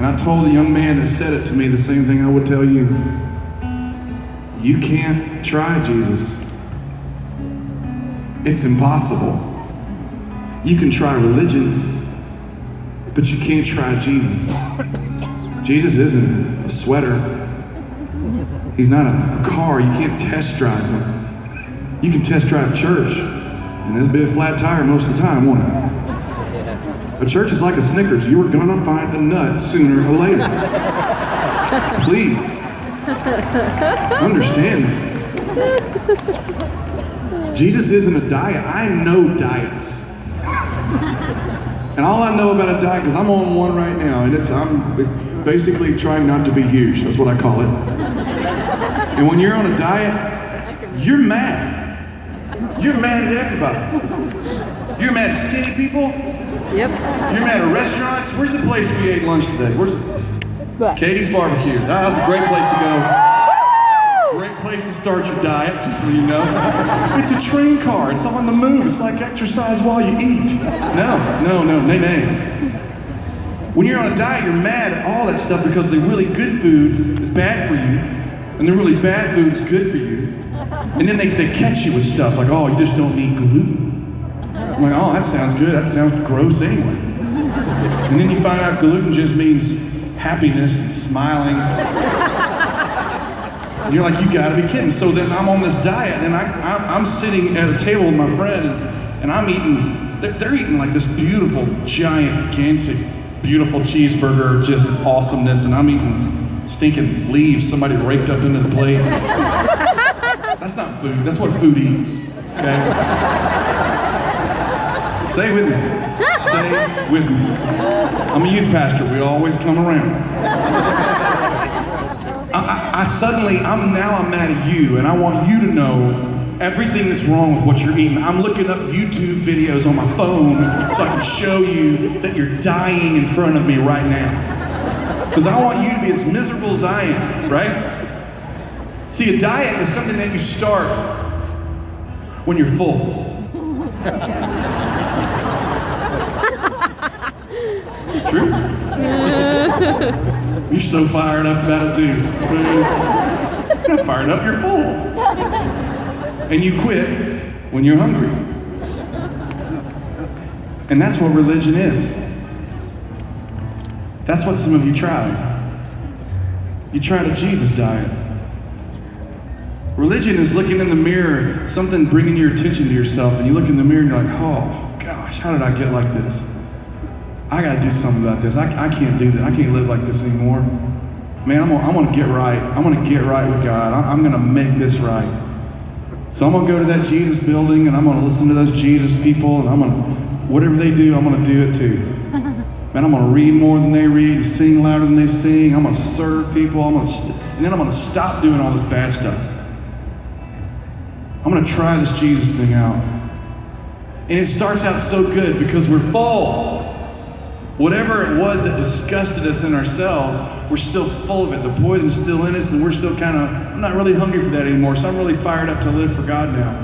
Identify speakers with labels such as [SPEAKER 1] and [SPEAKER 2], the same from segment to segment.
[SPEAKER 1] And I told the young man that said it to me the same thing I would tell you. You can't try Jesus. It's impossible. You can try religion, but you can't try Jesus. Jesus isn't a sweater. He's not a car. You can't test drive him. You can test drive church, and there's be a flat tire most of the time, won't it? A church is like a Snickers. You are gonna find a nut sooner or later. Please, understand that. Jesus isn't a diet. I know diets. And all I know about a diet, because I'm on one right now, and I'm basically trying not to be huge. That's what I call it. And when you're on a diet, you're mad. You're mad at everybody. You're mad at skinny people.
[SPEAKER 2] Yep.
[SPEAKER 1] You're mad at restaurants. Where's the place we ate lunch today? Katie's Barbecue. That's a great place to go. Great place to start your diet, just so you know. It's a train car. It's on the move. It's like exercise while you eat. No, nay. When you're on a diet, you're mad at all that stuff because the really good food is bad for you, and the really bad food is good for you. And then they catch you with stuff like, oh, you just don't need gluten. I'm like, oh, that sounds good. That sounds gross anyway. And then you find out gluten just means happiness and smiling. And you're like, you gotta be kidding. So then I'm on this diet, and I'm sitting at a table with my friend, and I'm eating, they're eating like this beautiful, gigantic, beautiful cheeseburger, just awesomeness, and I'm eating stinking leaves somebody raked up into the plate. That's not food. That's what food eats, okay? Stay with me. Stay with me. I'm a youth pastor. We always come around. I'm mad at you, and I want you to know everything that's wrong with what you're eating. I'm looking up YouTube videos on my phone so I can show you that you're dying in front of me right now. Because I want you to be as miserable as I am, right? See, a diet is something that you start when you're full. True? You're so fired up about it, dude. You're not fired up, you're full. And you quit when you're hungry. And that's what religion is. That's what some of you tried. You tried a Jesus diet. Religion is looking in the mirror, something bringing your attention to yourself, and you look in the mirror and you're like, oh gosh, how did I get like this? I gotta do something about this. I can't do that. I can't live like this anymore. Man, I'm gonna get right. I'm gonna get right with God. I'm gonna make this right. So I'm gonna go to that Jesus building, and I'm gonna listen to those Jesus people, and whatever they do, I'm gonna do it too. Man, I'm gonna read more than they read, sing louder than they sing. I'm gonna serve people. And then I'm gonna stop doing all this bad stuff. I'm gonna try this Jesus thing out. And it starts out so good because we're full. Whatever it was that disgusted us in ourselves, we're still full of it. The poison's still in us, and we're still I'm not really hungry for that anymore, so I'm really fired up to live for God now.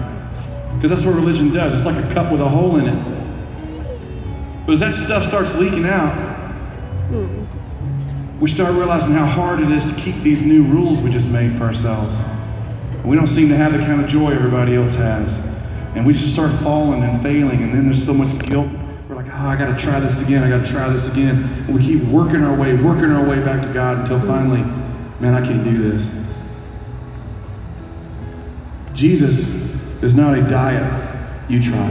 [SPEAKER 1] Because that's what religion does. It's like a cup with a hole in it. But as that stuff starts leaking out, we start realizing how hard it is to keep these new rules we just made for ourselves. We don't seem to have the kind of joy everybody else has. And we just start falling and failing, and then there's so much guilt. We're like, oh, I gotta try this again, I gotta try this again. And we keep working our way back to God until finally, man, I can't do this. Jesus is not a diet you try.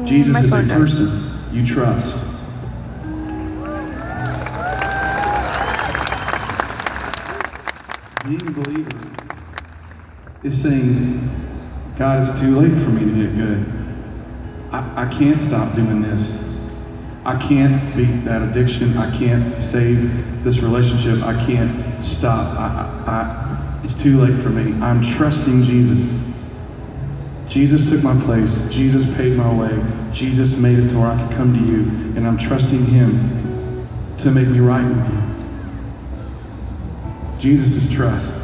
[SPEAKER 1] Jesus is a person you trust. Being a believer is saying, God, it's too late for me to get good. I can't stop doing this. I can't beat that addiction. I can't save this relationship. I can't stop. It's too late for me. I'm trusting Jesus. Jesus took my place. Jesus paid my way. Jesus made it to where I could come to you, and I'm trusting him to make me right with you. Jesus is trust.